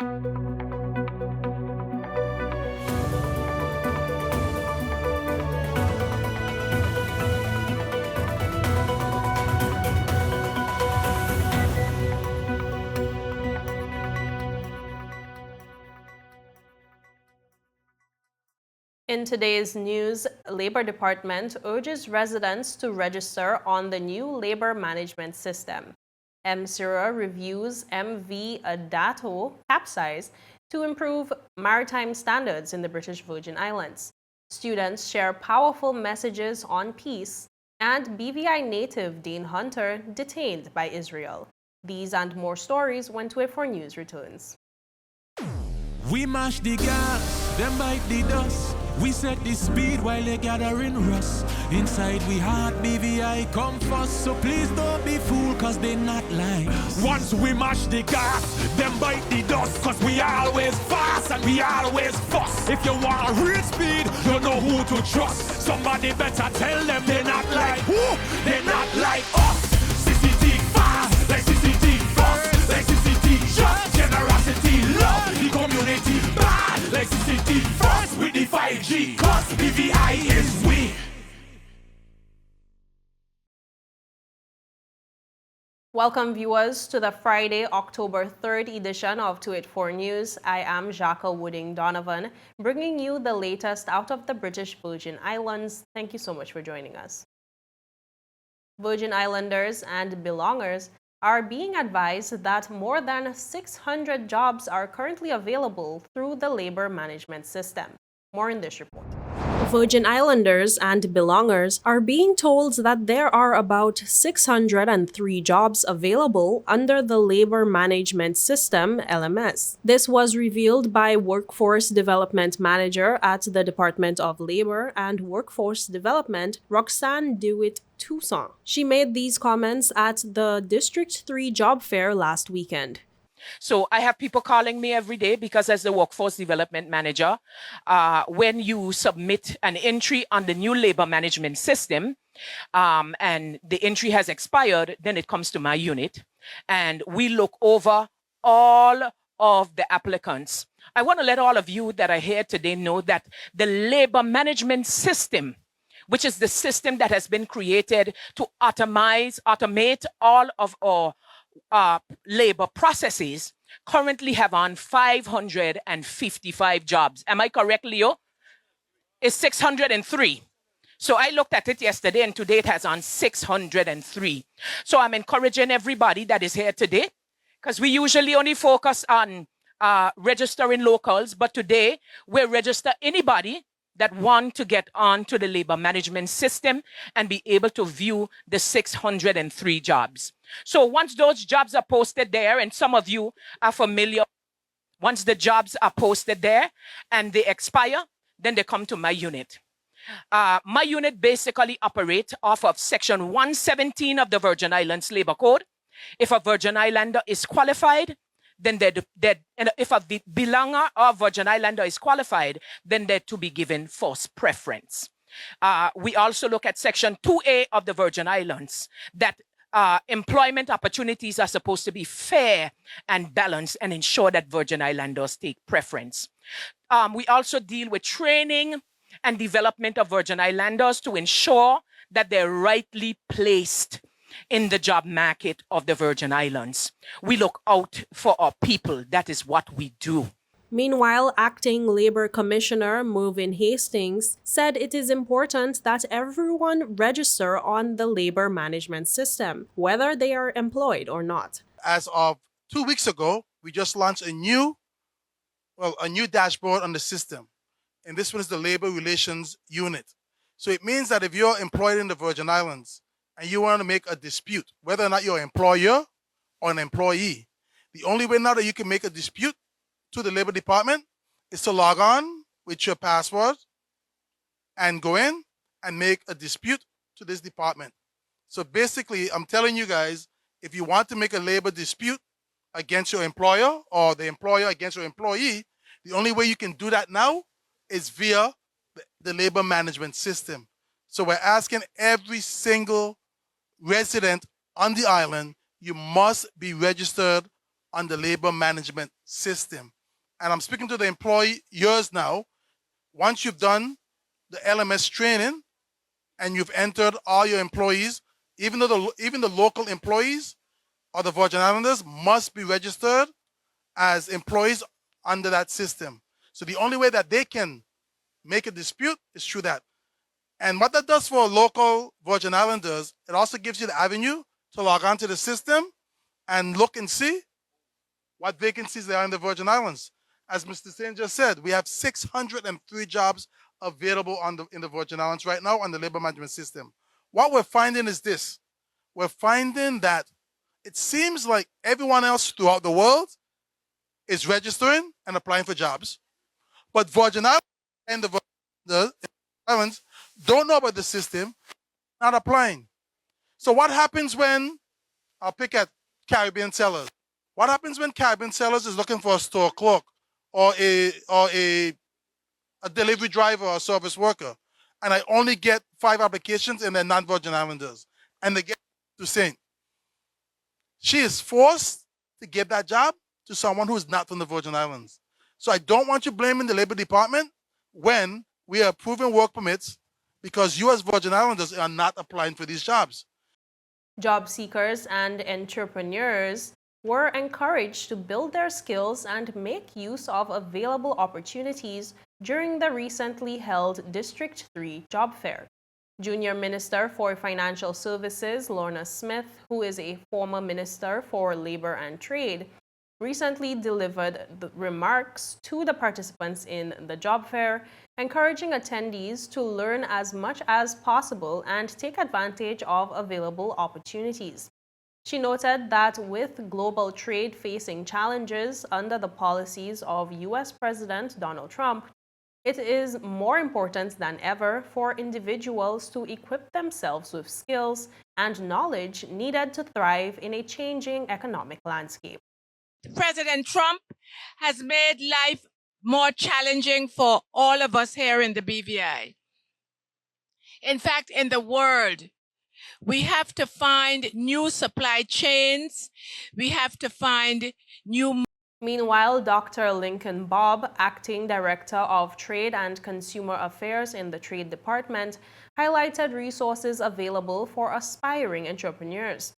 In today's news, Labor Department urges residents to register on the new labor management system. MSIRA reviews MV ANDATO CAPSIZE to improve maritime standards in the British Virgin Islands. Students share powerful messages on peace, and BVI native Dane Hunter detained by Israel. These and more stories when 24 News returns. We mash the gas, them bite the dust. We set the speed while they gathering rust. Inside we heart BVI come first. So please don't be fooled, cause they not like us. Once we mash the gas, them bite the dust. Cause we always fast and we always fuss. If you want real speed, you know who to trust. Somebody better tell them they're not like who? They're not like us. CCT fast, like CCT fast, like CCT just. Generosity, love, the community bad, like CCT fast with the 5G. Cause BVI is we. Welcome viewers to the Friday, October 3rd edition of 284 News. I am Jacques Wooding Donovan, bringing you the latest out of the British Virgin Islands. Thank you so much for joining us. Virgin Islanders and belongers are being advised that more than 600 jobs are currently available through the labor management system. More in this report. Virgin Islanders and belongers are being told that there are about 603 jobs available under the Labor Management System, LMS. This was revealed by Workforce Development Manager at the Department of Labor and Workforce Development, Roxanne DeWitt-Toussaint. She made these comments at the District 3 job fair last weekend. So I have people calling me every day because as the Workforce Development Manager, when you submit an entry on the new labor management system and the entry has expired, then it comes to my unit and we look over all of the applicants. I want to let all of you that are here today know that the labor management system, which is the system that has been created to automate all of our labor processes, currently have on 555 jobs. Am I correct, Leo? It's 603. So I looked at it yesterday and today it has on 603. So I'm encouraging everybody that is here today, because we usually only focus on registering locals, but today we register anybody that want to get on to the labor management system and be able to view the 603 jobs. So once those jobs are posted there, and some of you are familiar, once the jobs are posted there and they expire, then they come to my unit. My unit basically operates off of Section 117 of the Virgin Islands Labor Code. If a Virgin Islander is qualified, then if a belonger or Virgin Islander is qualified, then they're to be given first preference. We also look at Section 2A of the Virgin Islands, that employment opportunities are supposed to be fair and balanced and ensure that Virgin Islanders take preference. We also deal with training and development of Virgin Islanders to ensure that they're rightly placed in the job market of the Virgin Islands. We look out for our people. That is what we do. Meanwhile, Acting Labor Commissioner Mervyn Hastings said it is important that everyone register on the labor management system, whether they are employed or not. As of 2 weeks ago, we just launched a new dashboard on the system. And this one is the Labor Relations Unit. So it means that if you're employed in the Virgin Islands, and you want to make a dispute, whether or not you're an employer or an employee, the only way now that you can make a dispute to the Labor Department is to log on with your password and go in and make a dispute to this department. So basically, I'm telling you guys, if you want to make a labor dispute against your employer or the employer against your employee, the only way you can do that now is via the labor management system. So we're asking every single resident on the island, you must be registered on the labor management system. And I'm speaking to the employers now. Once you've done the LMS training and you've entered all your employees, even the local employees or the Virgin Islanders must be registered as employees under that system. So the only way that they can make a dispute is through that. And what that does for local Virgin Islanders, it also gives you the avenue to log onto the system and look and see what vacancies there are in the Virgin Islands. As Mr. Sain just said, we have 603 jobs available in the Virgin Islands right now on the labor management system. What we're finding is this. We're finding that it seems like everyone else throughout the world is registering and applying for jobs, but Virgin Islands and the Virgin Islands don't know about the system, not applying. So what happens when, I'll pick at Caribbean Sellers. What happens when Caribbean Sellers is looking for a store clerk or a delivery driver or service worker, and I only get 5 applications and they're non-Virgin Islanders, and they get to Saint? She is forced to give that job to someone who is not from the Virgin Islands. So I don't want you blaming the Labor Department when we are approving work permits because you as Virgin Islanders are not applying for these jobs. Job seekers and entrepreneurs were encouraged to build their skills and make use of available opportunities during the recently held District 3 Job Fair. Junior Minister for Financial Services, Lorna Smith, who is a former Minister for Labor and Trade, recently delivered the remarks to the participants in the job fair, encouraging attendees to learn as much as possible and take advantage of available opportunities. She noted that with global trade facing challenges under the policies of U.S. President Donald Trump, it is more important than ever for individuals to equip themselves with skills and knowledge needed to thrive in a changing economic landscape. President Trump has made life more challenging for all of us here in the BVI. In fact, in the world, we have to find new supply chains. We have to find new. Meanwhile, Dr. Lincoln Bobb, Acting Director of Trade and Consumer Affairs in the Trade Department, highlighted resources available for aspiring entrepreneurs.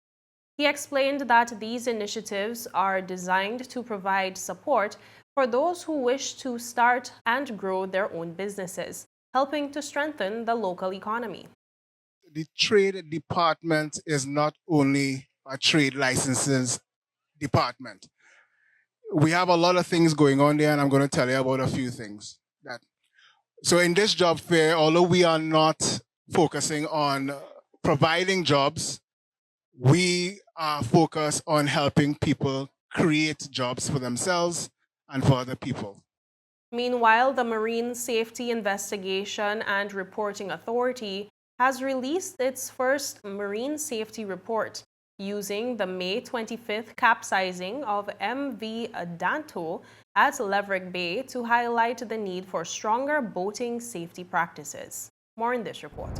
He explained that these initiatives are designed to provide support for those who wish to start and grow their own businesses, helping to strengthen the local economy. The Trade Department is not only a trade licenses department. We have a lot of things going on there, and I'm going to tell you about a few things. So in this job fair, although we are not focusing on providing jobs, we are focused on helping people create jobs for themselves and for other people. Meanwhile, the Marine Safety Investigation and Reporting Authority has released its first marine safety report using the May 25th capsizing of MV ANDATO at Leverick Bay to highlight the need for stronger boating safety practices. More in this report.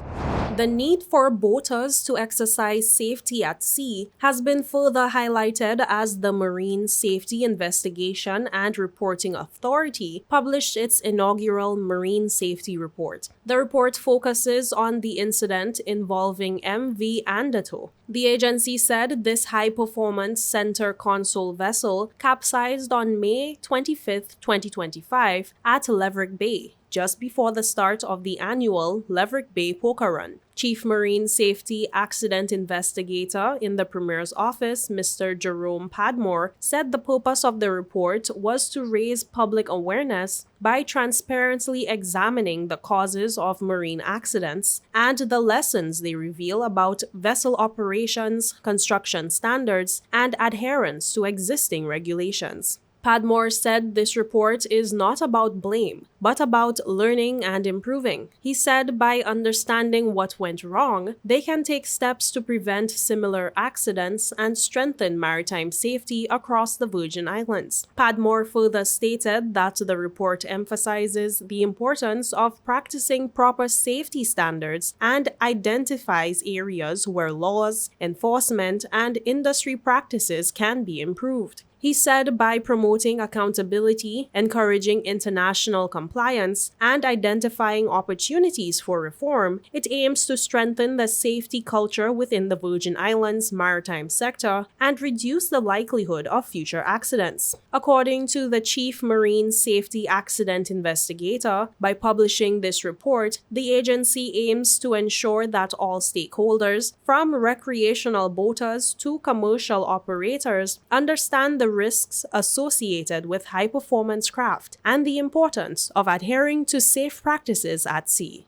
The need for boaters to exercise safety at sea has been further highlighted as the Marine Safety Investigation and Reporting Authority published its inaugural Marine Safety Report. The report focuses on the incident involving MV ANDATO. The agency said this high-performance center console vessel capsized on May 25, 2025 at Leverick Bay, just before the start of the annual Leverick Bay Poker Run. Chief Marine Safety Accident Investigator in the Premier's office, Mr. Jerome Padmore, said the purpose of the report was to raise public awareness by transparently examining the causes of marine accidents and the lessons they reveal about vessel operations, construction standards, and adherence to existing regulations. Padmore said this report is not about blame, but about learning and improving. He said by understanding what went wrong, they can take steps to prevent similar accidents and strengthen maritime safety across the Virgin Islands. Padmore further stated that the report emphasizes the importance of practicing proper safety standards and identifies areas where laws, enforcement, and industry practices can be improved. He said by promoting accountability, encouraging international compliance, and identifying opportunities for reform, it aims to strengthen the safety culture within the Virgin Islands maritime sector and reduce the likelihood of future accidents. According to the Chief Marine Safety Accident Investigator, by publishing this report, the agency aims to ensure that all stakeholders, from recreational boaters to commercial operators, understand the risks associated with high-performance craft and the importance of adhering to safe practices at sea.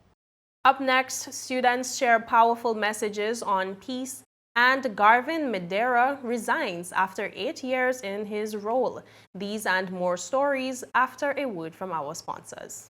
Up next, students share powerful messages on peace, and GARVIN MEDERA resigns after 8 years in his role. These and more stories after a word from our sponsors.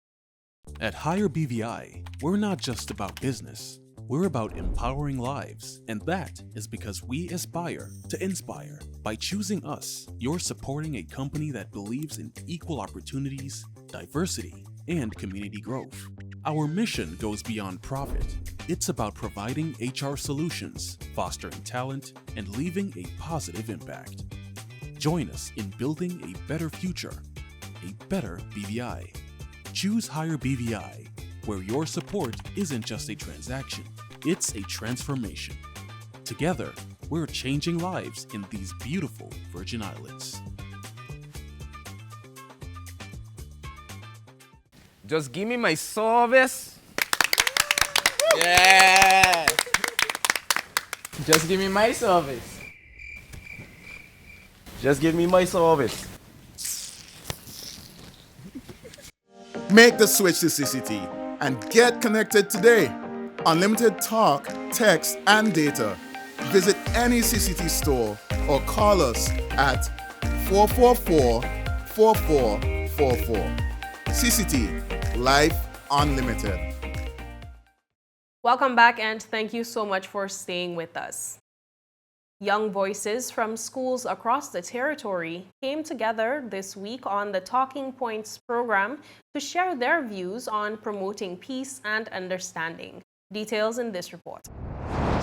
At Higher BVI, we're not just about business. We're about empowering lives, and that is because we aspire to inspire. By choosing us, you're supporting a company that believes in equal opportunities, diversity, and community growth. Our mission goes beyond profit. It's about providing HR solutions, fostering talent, and leaving a positive impact. Join us in building a better future, a better BVI. Choose Higher BVI, where your support isn't just a transaction, it's a transformation. Together, we're changing lives in these beautiful Virgin Islands. Just give me my service. Yeah. Just give me my service. Just give me my service. Make the switch to CCT and get connected today. Unlimited talk, text, and data. Visit any CCT store or call us at 444-4444. CCT, Life Unlimited. Welcome back, and thank you so much for staying with us. Young voices from schools across the territory came together this week on the Talking Points program to share their views on promoting peace and understanding. Details in this report.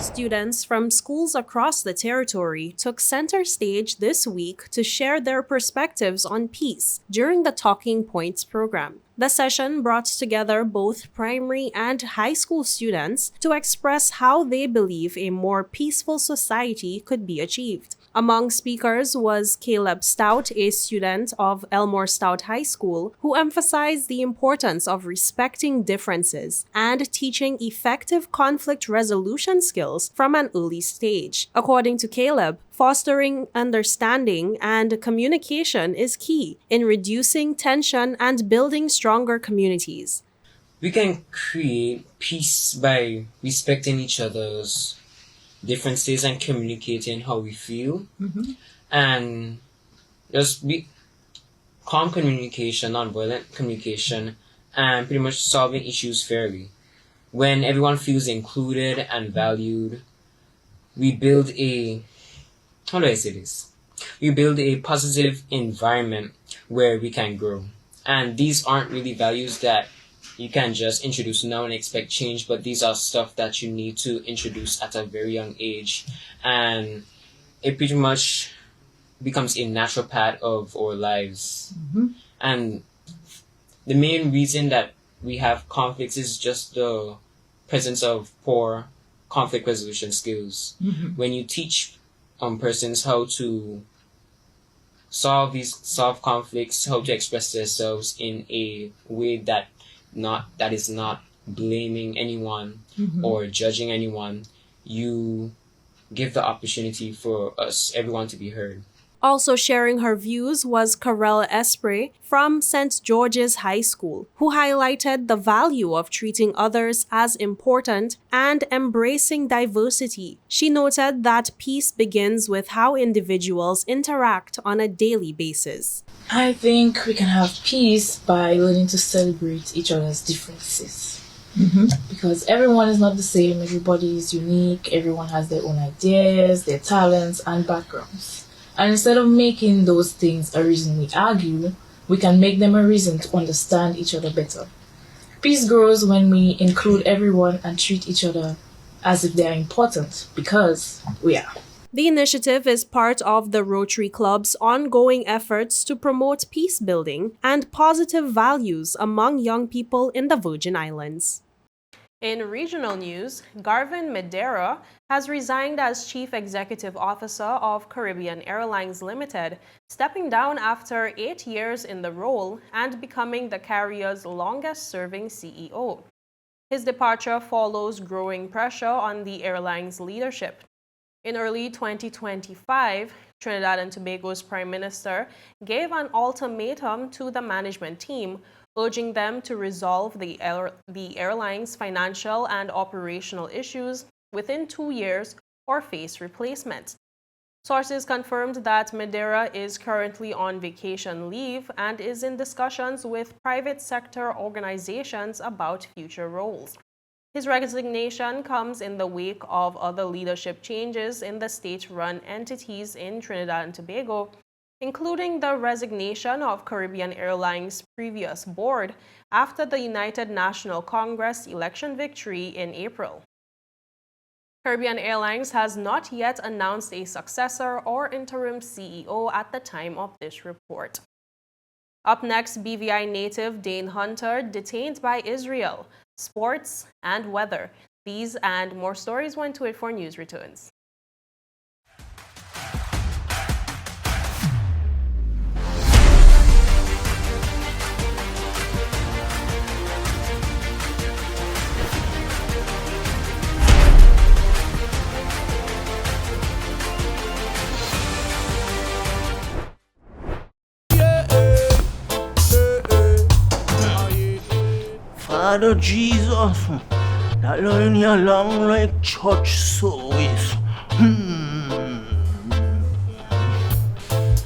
Students from schools across the territory took center stage this week to share their perspectives on peace during the Talking Points program. The session brought together both primary and high school students to express how they believe a more peaceful society could be achieved. Among speakers was Caleb Stout, a student of Elmore Stout High School, who emphasized the importance of respecting differences and teaching effective conflict resolution skills from an early stage. According to Caleb, fostering understanding and communication is key in reducing tension and building stronger communities. We can create peace by respecting each other's differences and communicating how we feel, and just be calm communication, non-violent communication, and pretty much solving issues fairly. When everyone feels included and valued, we build a, how do I say this? We build a positive environment where we can grow. And these aren't really values that you can just introduce now and expect change, but these are stuff that you need to introduce at a very young age. And it pretty much becomes a natural part of our lives. And the main reason that we have conflicts is just the presence of poor conflict resolution skills. When you teach persons how to solve conflicts, how to express themselves in a way that is not blaming anyone or judging anyone, you give the opportunity for everyone to be heard. Also sharing her views was Carella Espray from St. George's High School, who highlighted the value of treating others as important and embracing diversity. She noted that peace begins with how individuals interact on a daily basis. I think we can have peace by learning to celebrate each other's differences. Because everyone is not the same, everybody is unique, everyone has their own ideas, their talents, and backgrounds. And instead of making those things a reason we argue, we can make them a reason to understand each other better. Peace grows when we include everyone and treat each other as if they are important, because we are. The initiative is part of the Rotary Club's ongoing efforts to promote peace building and positive values among young people in the Virgin Islands. In regional news, GARVIN MEDERA has resigned as Chief Executive Officer of Caribbean Airlines Limited, stepping down after 8 years in the role and becoming the carrier's longest-serving CEO. His departure follows growing pressure on the airline's leadership. In early 2025, Trinidad and Tobago's Prime Minister gave an ultimatum to the management team, urging them to resolve the airline's financial and operational issues within 2 years or face replacement. Sources confirmed that MEDERA is currently on vacation leave and is in discussions with private sector organizations about future roles. His resignation comes in the wake of other leadership changes in the state-run entities in Trinidad and Tobago, including the resignation of Caribbean Airlines' previous board after the United National Congress election victory in April. Caribbean Airlines has not yet announced a successor or interim CEO at the time of this report. Up next, BVI native Dane Hunter detained by Israel, sports, and weather. These and more stories when 284 News returns. Father Jesus, that line here long like church service.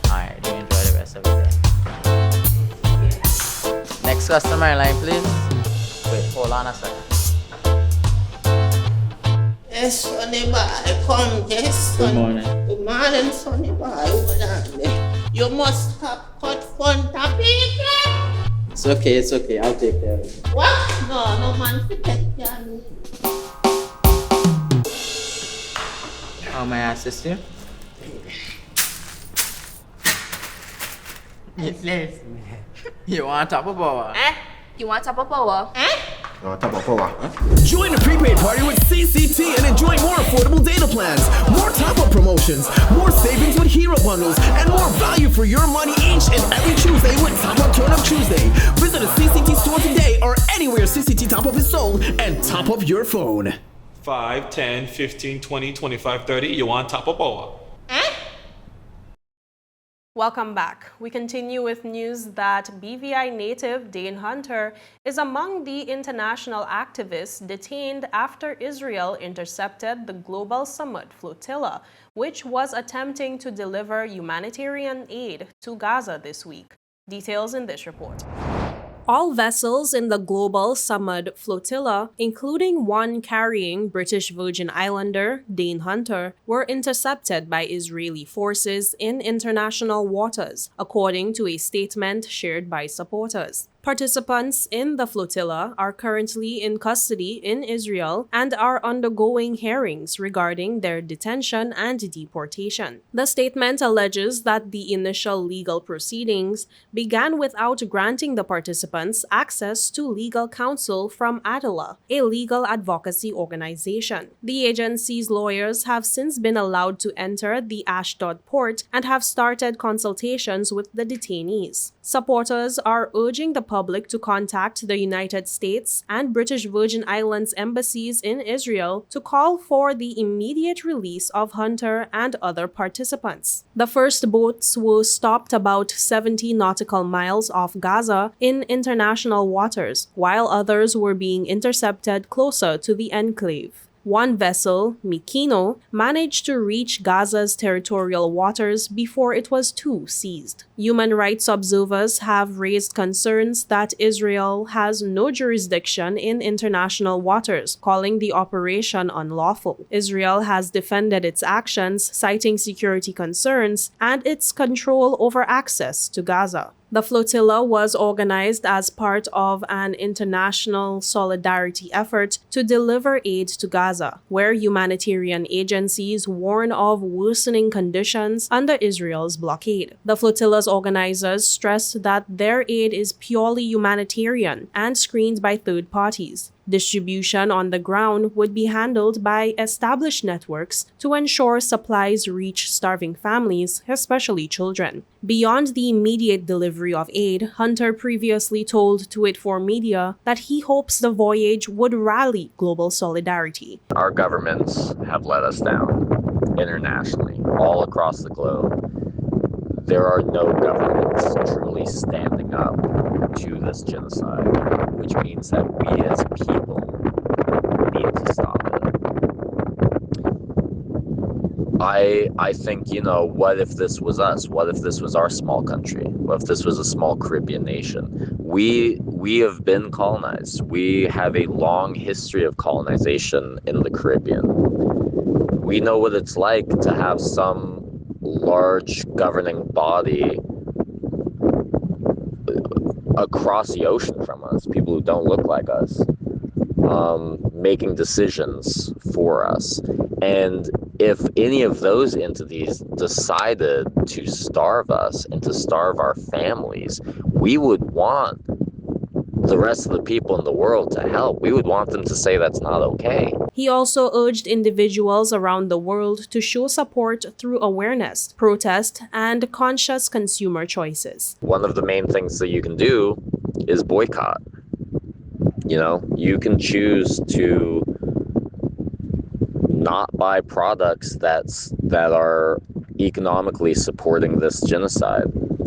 Alright, do enjoy the rest of it then. Next customer line, please. Wait, hold on a second. Yes, Sonny boy, come, yes, Good Sonny. morning. Good morning, Sonny boy. Hold on there. You must have cut front of people. It's okay, I'll take care of it. What? No man to take care of me. How may I assist you? Yes. You want top of power? You want top of power? Join the prepaid party with CCT and enjoy more affordable data plans, more top-up promotions, more savings with hero bundles, and more value for your money each and every Tuesday with Top Up Turn Up Tuesday. Visit a CCT store today or anywhere CCT Top Up is sold and top up your phone. 5, 10, 15, 20, 25, 30. You want top of power? Welcome back. We continue with news that BVI native Dane Hunter is among the international activists detained after Israel intercepted the Global Summit flotilla, which was attempting to deliver humanitarian aid to Gaza this week. Details in this report. All vessels in the Global Summit flotilla, including one carrying British Virgin Islander Dane Hunter, were intercepted by Israeli forces in international waters, according to a statement shared by supporters. Participants in the flotilla are currently in custody in Israel and are undergoing hearings regarding their detention and deportation. The statement alleges that the initial legal proceedings began without granting the participants access to legal counsel from ADALA, a legal advocacy organization. The agency's lawyers have since been allowed to enter the Ashdod port and have started consultations with the detainees. Supporters are urging the public to contact the United States and British Virgin Islands embassies in Israel to call for the immediate release of Hunter and other participants. The first boats were stopped about 70 nautical miles off Gaza in international waters, while others were being intercepted closer to the enclave. One vessel, Mikino, managed to reach Gaza's territorial waters before it was too seized. Human rights observers have raised concerns that Israel has no jurisdiction in international waters, calling the operation unlawful. Israel has defended its actions, citing security concerns and its control over access to Gaza. The flotilla was organized as part of an international solidarity effort to deliver aid to Gaza, where humanitarian agencies warn of worsening conditions under Israel's blockade. The flotilla's organizers stressed that their aid is purely humanitarian and screened by third parties. Distribution on the ground would be handled by established networks to ensure supplies reach starving families, especially children. Beyond the immediate delivery of aid, Hunter previously told 284 Media that he hopes the voyage would rally global solidarity. Our governments have let us down internationally, all across the globe. There are no governments truly standing up to this genocide, which means that we as people need to stop it. I think, what if this was us? What if this was our small country? What if this was a small Caribbean nation? We have been colonized. We have a long history of colonization in the Caribbean. We know what it's like to have some large governing body across the ocean from us, people who don't look like us, making decisions for us. And if any of those entities decided to starve us and to starve our families, we would want the rest of the people in the world to help. We would want them to say that's not okay. He also urged individuals around the world to show support through awareness, protest, and conscious consumer choices. One of the main things that you can do is boycott. You can choose to not buy products that are economically supporting this genocide.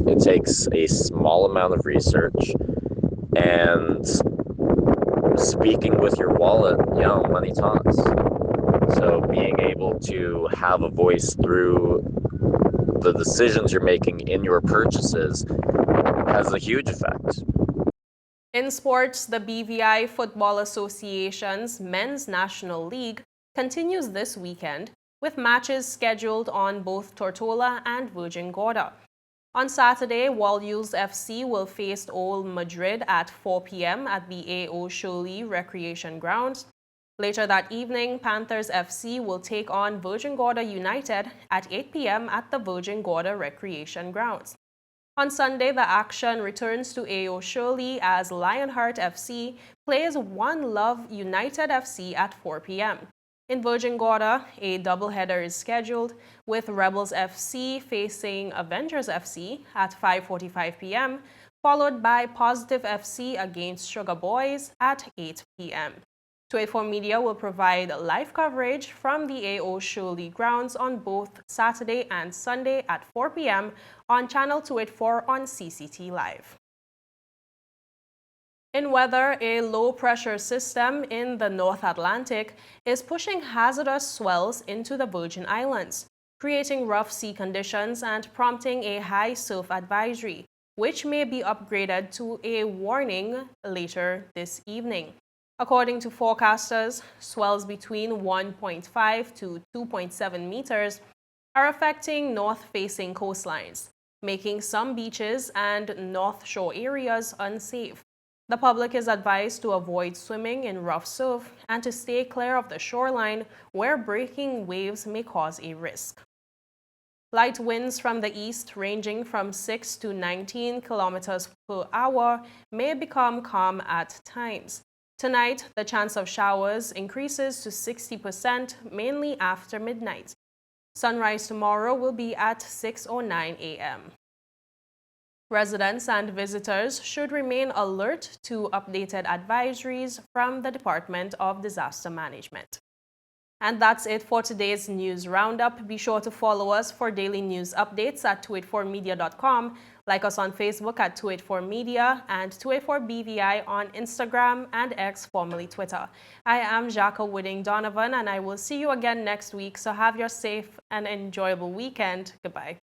It takes a small amount of research and speaking with your wallet, money talks. So being able to have a voice through the decisions you're making in your purchases has a huge effect. In sports, the BVI Football Association's Men's National League continues this weekend, with matches scheduled on both Tortola and Virgin Gorda. On Saturday, Wallul's FC will face Old Madrid at 4 p.m. at the A.O. Shirley Recreation Grounds. Later that evening, Panthers FC will take on Virgin Gorda United at 8 p.m. at the Virgin Gorda Recreation Grounds. On Sunday, the action returns to A.O. Shirley as Lionheart FC plays One Love United FC at 4 p.m. In Virgin Gorda, a doubleheader is scheduled, with Rebels FC facing Avengers FC at 5:45 p.m., followed by Positive FC against Sugar Boys at 8 p.m. 284 Media will provide live coverage from the A.O. Shirley grounds on both Saturday and Sunday at 4 p.m. on Channel 284 on CCT Live. In weather, a low-pressure system in the North Atlantic is pushing hazardous swells into the Virgin Islands, creating rough sea conditions and prompting a high surf advisory, which may be upgraded to a warning later this evening. According to forecasters, swells between 1.5 to 2.7 meters are affecting north-facing coastlines, making some beaches and North Shore areas unsafe. The public is advised to avoid swimming in rough surf and to stay clear of the shoreline where breaking waves may cause a risk. Light winds from the east ranging from 6 to 19 kilometers per hour may become calm at times. Tonight, the chance of showers increases to 60%, mainly after midnight. Sunrise tomorrow will be at 6:09 a.m. Residents and visitors should remain alert to updated advisories from the Department of Disaster Management. And that's it for today's news roundup. Be sure to follow us for daily news updates at 284media.com. Like us on Facebook at 284media and 284BVI on Instagram and X, formerly Twitter. I am Jacques Wooding Donovan, and I will see you again next week. So have your safe and enjoyable weekend. Goodbye.